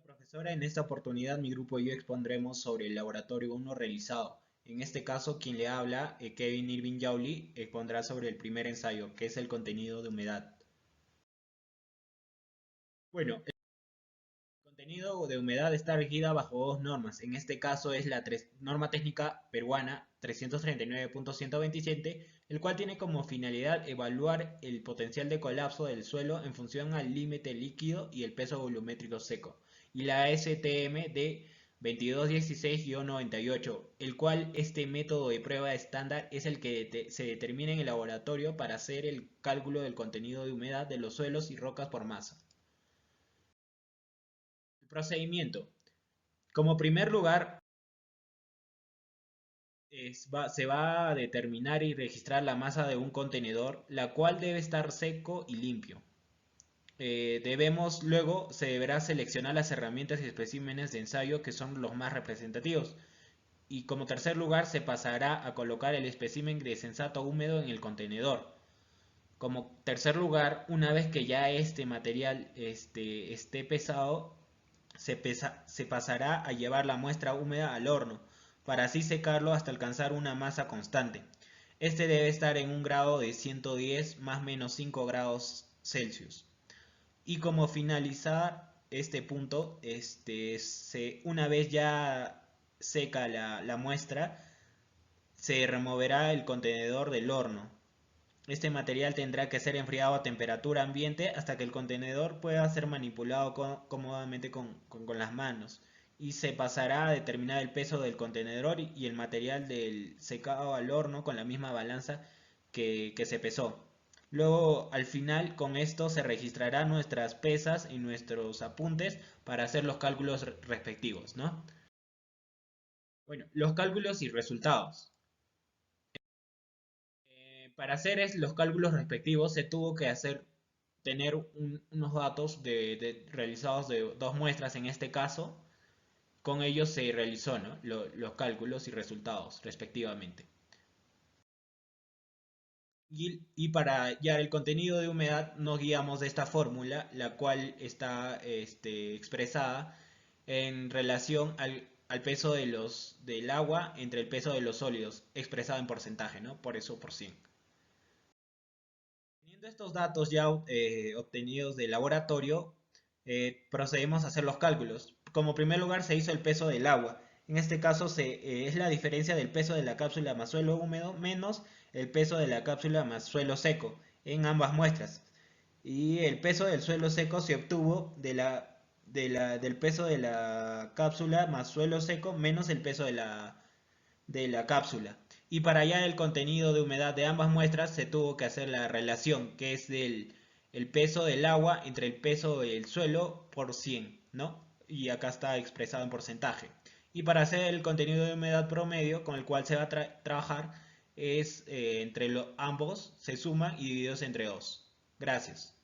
Profesora, en esta oportunidad mi grupo y yo expondremos sobre el laboratorio 1 realizado. En este caso, quien le habla, Kevin Irving Yauli, expondrá sobre el primer ensayo, que es el contenido de humedad. Bueno, el contenido de humedad está regida bajo dos normas. En este caso es la norma técnica peruana 339.127, el cual tiene como finalidad evaluar el potencial de colapso del suelo en función al límite líquido y el peso volumétrico seco. Y la STM de 2216-98, el cual este método de prueba estándar es el que se determina en el laboratorio para hacer el cálculo del contenido de humedad de los suelos y rocas por masa. El procedimiento. Como primer lugar, se va a determinar y registrar la masa de un contenedor, la cual debe estar seco y limpio. Luego se deberá seleccionar las herramientas y especímenes de ensayo que son los más representativos. Y como tercer lugar se pasará a colocar el espécimen de sensato húmedo en el contenedor. Como tercer lugar, una vez que ya este material esté pesado, se pasará a llevar la muestra húmeda al horno, para así secarlo hasta alcanzar una masa constante. Este debe estar en un grado de 110 más menos 5 grados Celsius. Y como finalizar este punto, una vez ya seca la muestra, se removerá el contenedor del horno. Este material tendrá que ser enfriado a temperatura ambiente hasta que el contenedor pueda ser manipulado cómodamente con las manos, y se pasará a determinar el peso del contenedor y el material del secado al horno con la misma balanza que se pesó. Luego, al final, con esto se registrarán nuestras pesas y nuestros apuntes para hacer los cálculos respectivos, ¿no? Bueno, los cálculos y resultados. Para hacer los cálculos respectivos se tuvo que tener unos datos realizados de dos muestras en este caso. Con ellos se realizó, ¿no? Los cálculos y resultados respectivamente. Y para hallar el contenido de humedad nos guiamos de esta fórmula, la cual está expresada en relación al peso del agua entre el peso de los sólidos, expresado en porcentaje, ¿no? Por eso por 100. Teniendo estos datos ya obtenidos del laboratorio, procedemos a hacer los cálculos. Como primer lugar se hizo el peso del agua. En este caso es la diferencia del peso de la cápsula más suelo húmedo menos el peso de la cápsula más suelo seco en ambas muestras. Y el peso del suelo seco se obtuvo del peso de la cápsula más suelo seco menos el peso de la cápsula. Y para hallar el contenido de humedad de ambas muestras se tuvo que hacer la relación, que es el peso del agua entre el peso del suelo por 100, ¿no? Y acá está expresado en porcentaje. Y para hacer el contenido de humedad promedio con el cual se va a trabajar es entre ambos se suma y divididos entre 2. Gracias.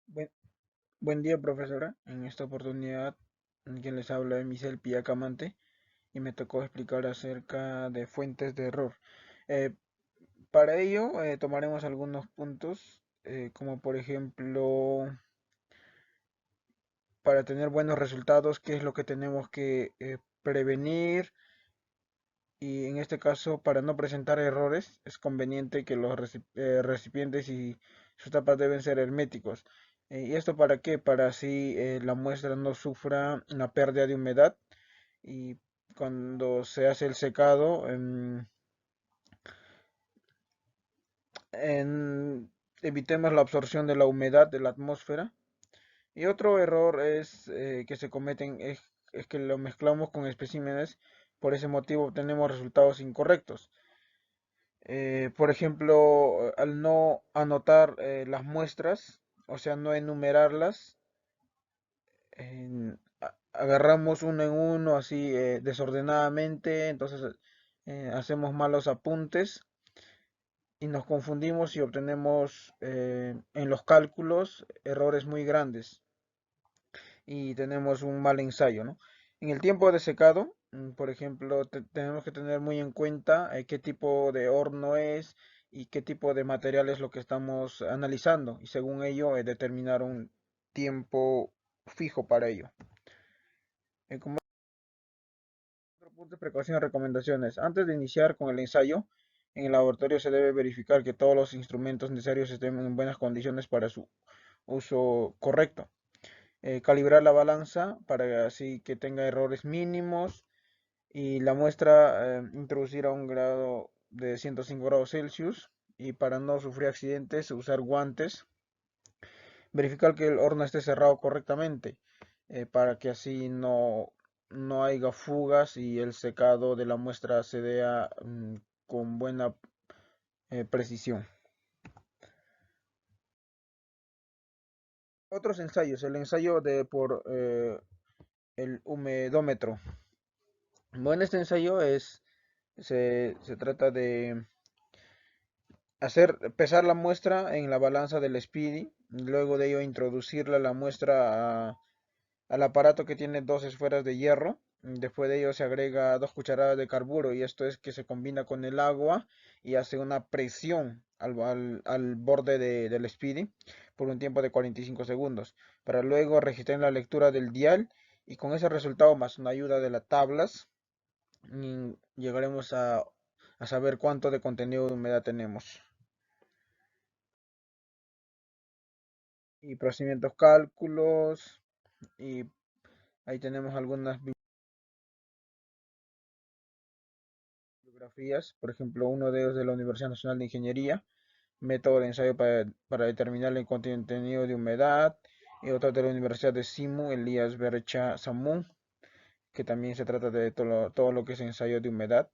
Buen, buen día, profesora. En esta oportunidad, quien les habla es Michel Piacamante y me tocó explicar acerca de fuentes de error. Eh, para ello, tomaremos algunos puntos, como por ejemplo, para tener buenos resultados, qué es lo que tenemos que prevenir, y en este caso, para no presentar errores, es conveniente que los recipientes y sus tapas deben ser herméticos. ¿Y esto para qué? Para así la muestra no sufra una pérdida de humedad, y cuando se hace el secado, evitemos la absorción de la humedad de la atmósfera. Y otro error que se cometen es que lo mezclamos con especímenes, por ese motivo obtenemos resultados incorrectos. Por ejemplo, al no anotar las muestras, o sea, no enumerarlas, agarramos uno en uno así desordenadamente, entonces hacemos malos apuntes y nos confundimos y obtenemos en los cálculos errores muy grandes y tenemos un mal ensayo, ¿no? En el tiempo de secado, por ejemplo, tenemos que tener muy en cuenta qué tipo de horno es y qué tipo de material es lo que estamos analizando, y según ello determinar un tiempo fijo para ello. Como otro punto de precaución y recomendaciones, antes de iniciar con el ensayo, en el laboratorio se debe verificar que todos los instrumentos necesarios estén en buenas condiciones para su uso correcto. Calibrar la balanza para así que tenga errores mínimos y la muestra introducir a un grado de 105 grados Celsius, y para no sufrir accidentes usar guantes. Verificar que el horno esté cerrado correctamente, para que así no haya fugas y el secado de la muestra se dé con buena precisión. Otros ensayos, el ensayo por el humedómetro. Bueno, este ensayo se trata de pesar la muestra en la balanza del Speedy, luego de ello introducirla la muestra al aparato que tiene dos esferas de hierro. Después de ello se agrega 2 cucharadas de carburo, y esto es que se combina con el agua y hace una presión al borde del Speedy por un tiempo de 45 segundos, para luego registrar la lectura del dial, y con ese resultado más una ayuda de las tablas llegaremos a saber cuánto de contenido de humedad tenemos. Y procedimientos, cálculos, y ahí tenemos algunas bibliografías, por ejemplo, uno de ellos de la Universidad Nacional de Ingeniería, método de ensayo para determinar el contenido de humedad, y otro de la Universidad de Simu, Elías Bercha Samu, que también se trata de todo lo que es ensayo de humedad.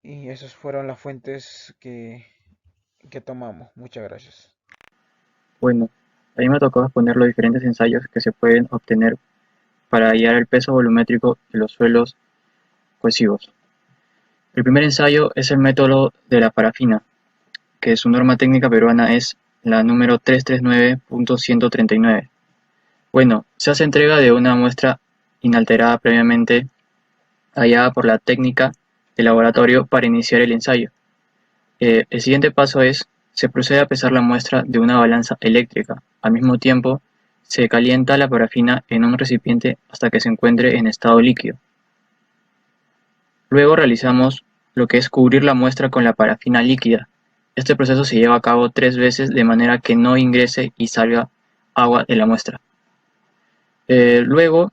Y esas fueron las fuentes que tomamos. Muchas gracias. Bueno, a mí me tocó exponer los diferentes ensayos que se pueden obtener para hallar el peso volumétrico de los suelos cohesivos. El primer ensayo es el método de la parafina, que su norma técnica peruana es la número 339.139. Bueno, se hace entrega de una muestra inalterada previamente hallada por la técnica de laboratorio para iniciar el ensayo. El siguiente paso es, se procede a pesar la muestra de una balanza eléctrica. Al mismo tiempo, se calienta la parafina en un recipiente hasta que se encuentre en estado líquido. Luego realizamos lo que es cubrir la muestra con la parafina líquida. Este proceso se lleva a cabo 3 veces de manera que no ingrese y salga agua de la muestra. Luego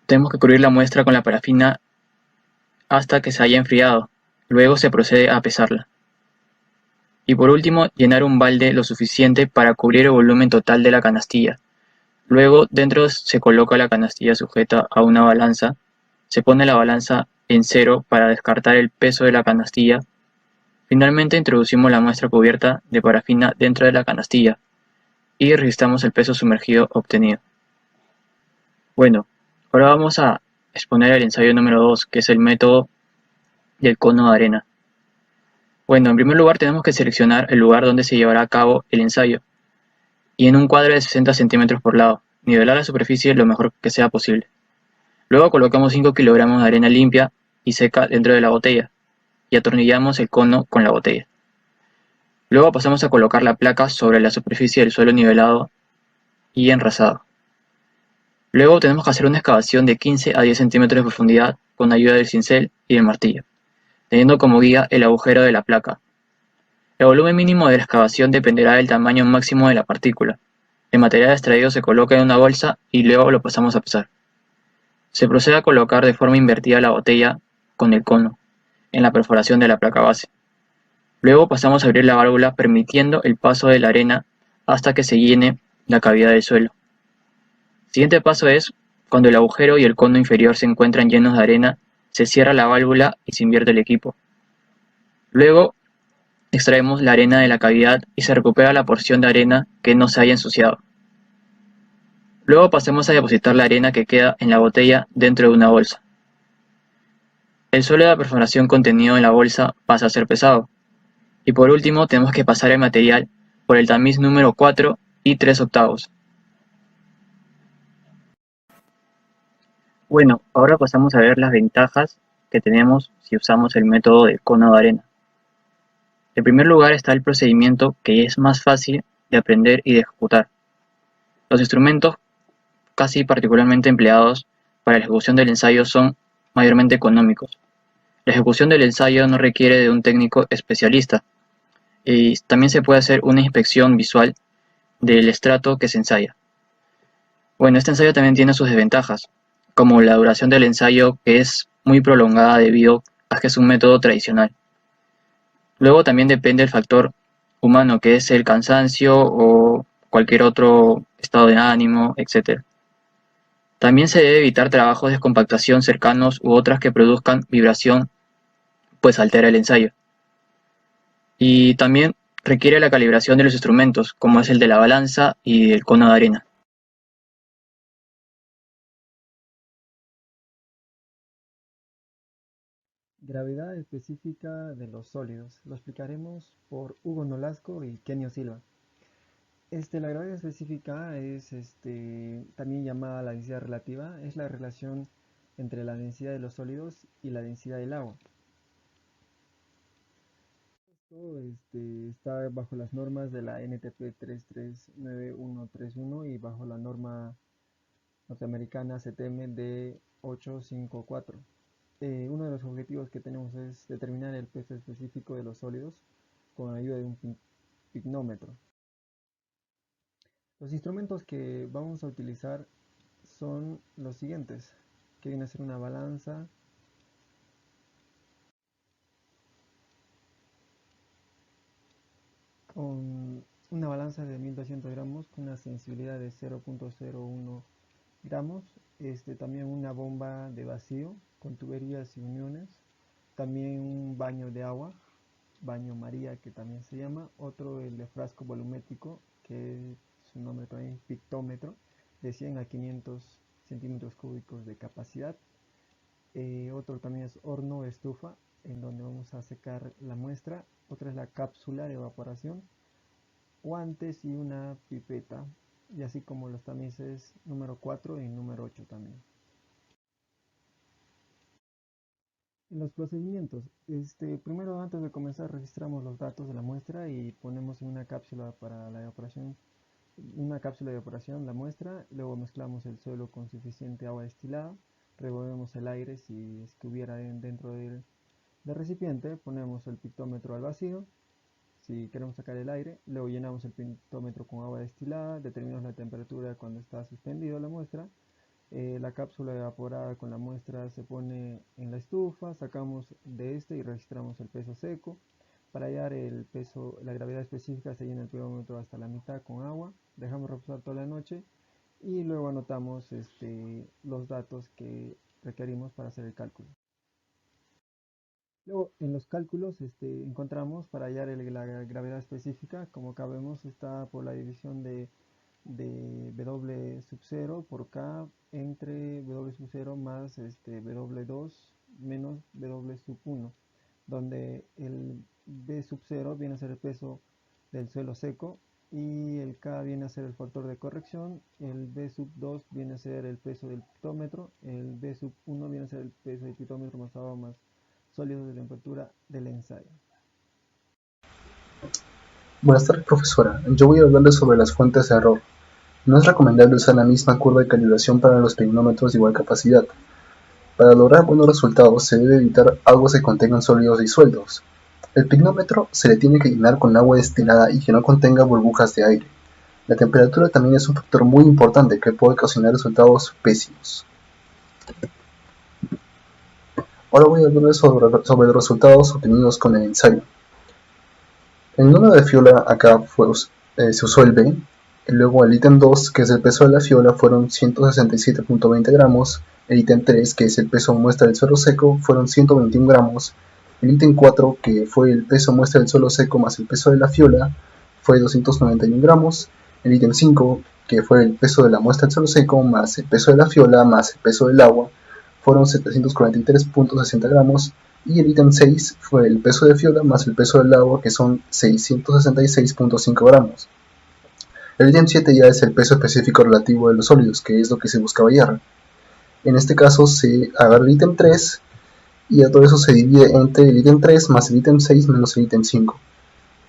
tenemos que cubrir la muestra con la parafina hasta que se haya enfriado. Luego se procede a pesarla. Y por último, llenar un balde lo suficiente para cubrir el volumen total de la canastilla. Luego dentro se coloca la canastilla sujeta a una balanza. Se pone la balanza en cero para descartar el peso de la canastilla. Finalmente introducimos la muestra cubierta de parafina dentro de la canastilla y registramos el peso sumergido obtenido. Bueno, ahora vamos a exponer el ensayo número 2, que es el método del cono de arena. Bueno, en primer lugar tenemos que seleccionar el lugar donde se llevará a cabo el ensayo, y en un cuadro de 60 centímetros por lado, nivelar la superficie lo mejor que sea posible. Luego colocamos 5 kilogramos de arena limpia y seca dentro de la botella, y atornillamos el cono con la botella. Luego pasamos a colocar la placa sobre la superficie del suelo nivelado y enrasado. Luego tenemos que hacer una excavación de 15 a 10 centímetros de profundidad con ayuda del cincel y del martillo, teniendo como guía el agujero de la placa. El volumen mínimo de la excavación dependerá del tamaño máximo de la partícula. El material extraído se coloca en una bolsa y luego lo pasamos a pesar. Se procede a colocar de forma invertida la botella con el cono en la perforación de la placa base. Luego pasamos a abrir la válvula permitiendo el paso de la arena hasta que se llene la cavidad del suelo. El siguiente paso es, cuando el agujero y el cono inferior se encuentran llenos de arena, se cierra la válvula y se invierte el equipo. Luego extraemos la arena de la cavidad y se recupera la porción de arena que no se haya ensuciado. Luego pasemos a depositar la arena que queda en la botella dentro de una bolsa. El suelo de la perforación contenido en la bolsa pasa a ser pesado. Y por último tenemos que pasar el material por el tamiz número 4 y 3/8. Bueno, ahora pasamos a ver las ventajas que tenemos si usamos el método del cono de arena. En primer lugar está el procedimiento que es más fácil de aprender y de ejecutar. Los instrumentos casi particularmente empleados para la ejecución del ensayo son mayormente económicos. La ejecución del ensayo no requiere de un técnico especialista y también se puede hacer una inspección visual del estrato que se ensaya. Bueno, este ensayo también tiene sus desventajas, como la duración del ensayo que es muy prolongada debido a que es un método tradicional. Luego también depende del factor humano, que es el cansancio o cualquier otro estado de ánimo, etc. También se debe evitar trabajos de compactación cercanos u otras que produzcan vibración, pues altera el ensayo. Y también requiere la calibración de los instrumentos, como es el de la balanza y el cono de arena. Gravedad específica de los sólidos. Lo explicaremos por Hugo Nolasco y Kenio Silva. La gravedad específica es también llamada la densidad relativa, es la relación entre la densidad de los sólidos y la densidad del agua. Esto está bajo las normas de la NTP 339131 y bajo la norma norteamericana CTM D854. Uno de los objetivos que tenemos es determinar el peso específico de los sólidos con ayuda de un pignómetro. Los instrumentos que vamos a utilizar son los siguientes, que viene a ser una balanza, con una balanza de 1200 gramos con una sensibilidad de 0.01 gramos, también una bomba de vacío con tuberías y uniones, también un baño de agua, baño María que también se llama, otro el de frasco volumétrico que su nombre también pictómetro, de 100 a 500 centímetros cúbicos de capacidad. Otro también es horno estufa, en donde vamos a secar la muestra. Otra es la cápsula de evaporación, guantes y una pipeta, y así como los tamices número 4 y número 8 también. En los procedimientos, primero antes de comenzar registramos los datos de la muestra y ponemos en una cápsula para la evaporación, la muestra, luego mezclamos el suelo con suficiente agua destilada, revolvemos el aire si es que hubiera dentro del recipiente, ponemos el pictómetro al vacío, si queremos sacar el aire, luego llenamos el pictómetro con agua destilada, determinamos la temperatura cuando está suspendido la muestra, la cápsula evaporada con la muestra se pone en la estufa, sacamos de y registramos el peso seco. Para hallar el peso, la gravedad específica, se llena el pirómetro hasta la mitad con agua, dejamos reposar toda la noche y luego anotamos los datos que requerimos para hacer el cálculo. Luego en los cálculos encontramos para hallar la gravedad específica, como acá vemos, está por la división de W sub 0 por K entre W sub 0 más W2 menos W sub 1, donde el B sub 0 viene a ser el peso del suelo seco y el K viene a ser el factor de corrección, el B sub 2 viene a ser el peso del pitómetro, el B sub 1 viene a ser el peso del pitómetro más agua más sólidos de temperatura del ensayo. Buenas tardes, profesora. Yo voy a hablarles sobre las fuentes de error. No es recomendable usar la misma curva de calibración para los pignómetros de igual capacidad. Para lograr buenos resultados se debe evitar aguas que contengan sólidos disueltos. El pignómetro se le tiene que llenar con agua destilada y que no contenga burbujas de aire. La temperatura también es un factor muy importante que puede ocasionar resultados pésimos. Ahora voy a hablarles sobre los resultados obtenidos con el ensayo. El número de fiola acá se usó el B, y luego el ítem 2, que es el peso de la fiola, fueron 167.20 gramos, el ítem 3, que es el peso muestra del suelo seco, fueron 121 gramos, el ítem 4, que fue el peso muestra del suelo seco más el peso de la fiola, fue 291 gramos, el ítem 5, que fue el peso de la muestra del suelo seco más el peso de la fiola más el peso del agua, fueron 743.60 gramos, y el ítem 6 fue el peso de fiola más el peso del agua, que son 666.5 gramos. El ítem 7 ya es el peso específico relativo de los sólidos, que es lo que se buscaba hallar. En este caso se agarra el ítem 3 y a todo eso se divide entre el ítem 3 más el ítem 6 menos el ítem 5.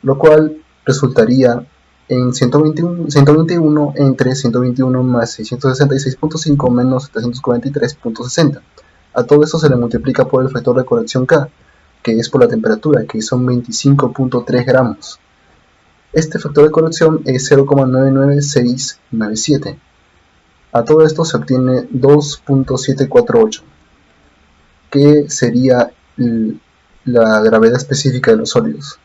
lo cual resultaría en 121 entre 121 más 666.5 menos 743.60. A todo esto se le multiplica por el factor de corrección K, que es por la temperatura, que son 25.3 gramos. Este factor de corrección es 0,99697. A todo esto se obtiene 2.748, que sería la gravedad específica de los sólidos.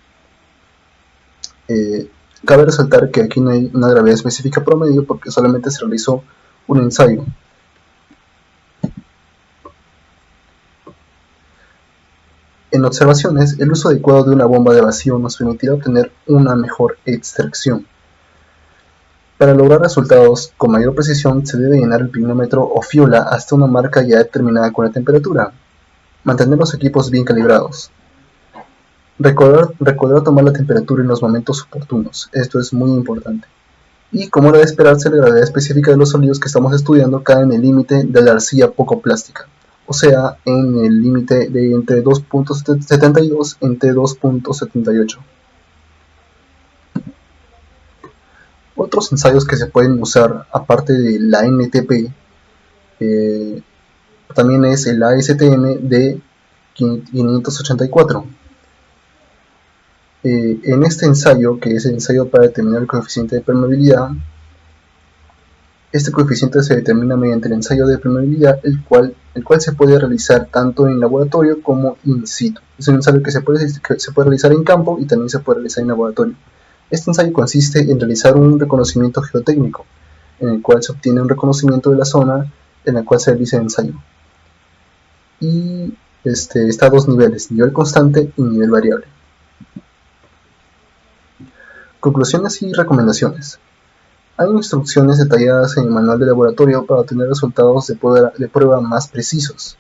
Cabe resaltar que aquí no hay una gravedad específica promedio porque solamente se realizó un ensayo. En observaciones, el uso adecuado de una bomba de vacío nos permitirá obtener una mejor extracción. Para lograr resultados con mayor precisión se debe llenar el pignómetro o fiola hasta una marca ya determinada con la temperatura. Mantener los equipos bien calibrados. Recordar tomar la temperatura en los momentos oportunos, esto es muy importante. Y como era de esperarse, la gravedad específica de los sólidos que estamos estudiando cae en el límite de la arcilla poco plástica, o sea, en el límite de entre 2.72 entre 2.78. Otros ensayos que se pueden usar, aparte de la NTP, también es el ASTM de 584. En este ensayo, que es el ensayo para determinar el coeficiente de permeabilidad, este coeficiente se determina mediante el ensayo de permeabilidad, el cual se puede realizar tanto en laboratorio como in situ. Es un ensayo que se puede realizar en campo y también se puede realizar en laboratorio. Este ensayo consiste en realizar un reconocimiento geotécnico, en el cual se obtiene un reconocimiento de la zona en la cual se realiza el ensayo. Y está a dos niveles, nivel constante y nivel variable. Conclusiones y recomendaciones. Hay instrucciones detalladas en el manual de laboratorio para obtener resultados de prueba más precisos,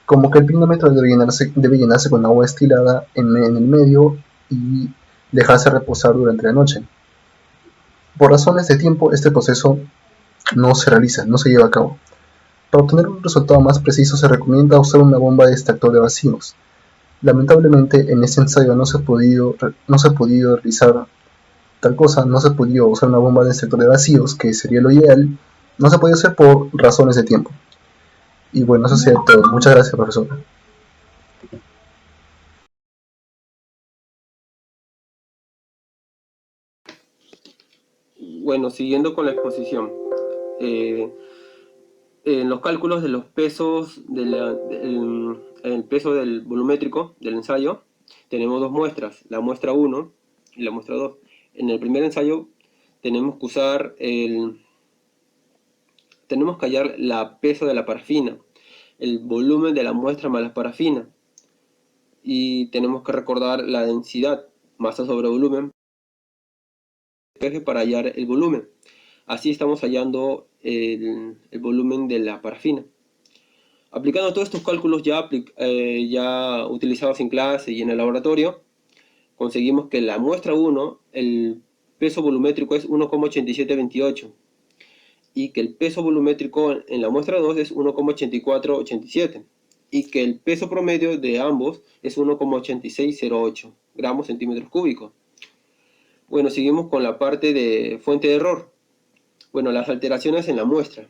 como que el pignómetro debe llenarse con agua destilada en el medio y dejarse reposar durante la noche. Por razones de tiempo, este proceso no se lleva a cabo. Para obtener un resultado más preciso se recomienda usar una bomba de extractor de vacíos. Lamentablemente en este ensayo no se ha podido realizar tal cosa, no se podía usar una bomba de extractor de vacíos, que sería lo ideal, no se podía hacer por razones de tiempo. Y bueno, eso sería todo. Muchas gracias, profesor. Bueno, siguiendo con la exposición. En los cálculos de los pesos, el peso del volumétrico del ensayo, tenemos dos muestras, la muestra 1 y la muestra 2. En el primer ensayo tenemos que usar tenemos que hallar la peso de la parafina, el volumen de la muestra más la parafina, y tenemos que recordar la densidad, masa sobre volumen, para hallar el volumen. Así estamos hallando el volumen de la parafina. Aplicando todos estos cálculos ya utilizados en clase y en el laboratorio, conseguimos que la muestra 1, el peso volumétrico es 1,8728 y que el peso volumétrico en la muestra 2 es 1,8487 y que el peso promedio de ambos es 1,8608 gramos centímetros cúbicos. Bueno, seguimos con la parte de fuente de error. Bueno, las alteraciones en la muestra.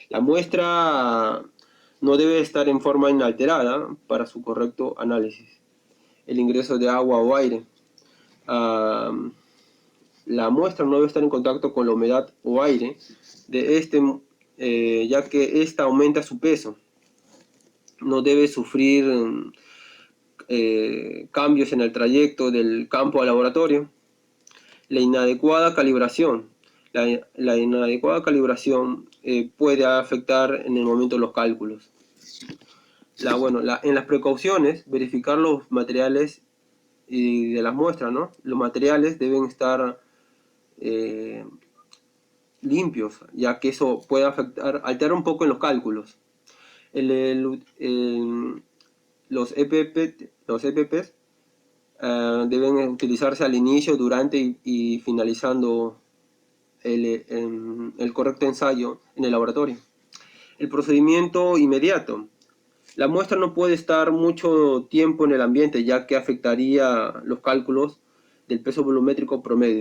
La muestra no debe estar en forma inalterada para su correcto análisis. El ingreso de agua o aire. La muestra no debe estar en contacto con la humedad o aire de ya que ésta aumenta su peso. No debe sufrir cambios en el trayecto del campo al laboratorio. La inadecuada calibración. La inadecuada calibración puede afectar en el momento de los cálculos. En las precauciones, verificar los materiales de las muestras, ¿no? Los materiales deben estar limpios, ya que eso puede alterar un poco en los cálculos. Los EPPs deben utilizarse al inicio, durante y finalizando el correcto ensayo en el laboratorio. El procedimiento inmediato. La muestra no puede estar mucho tiempo en el ambiente, ya que afectaría los cálculos del peso volumétrico promedio.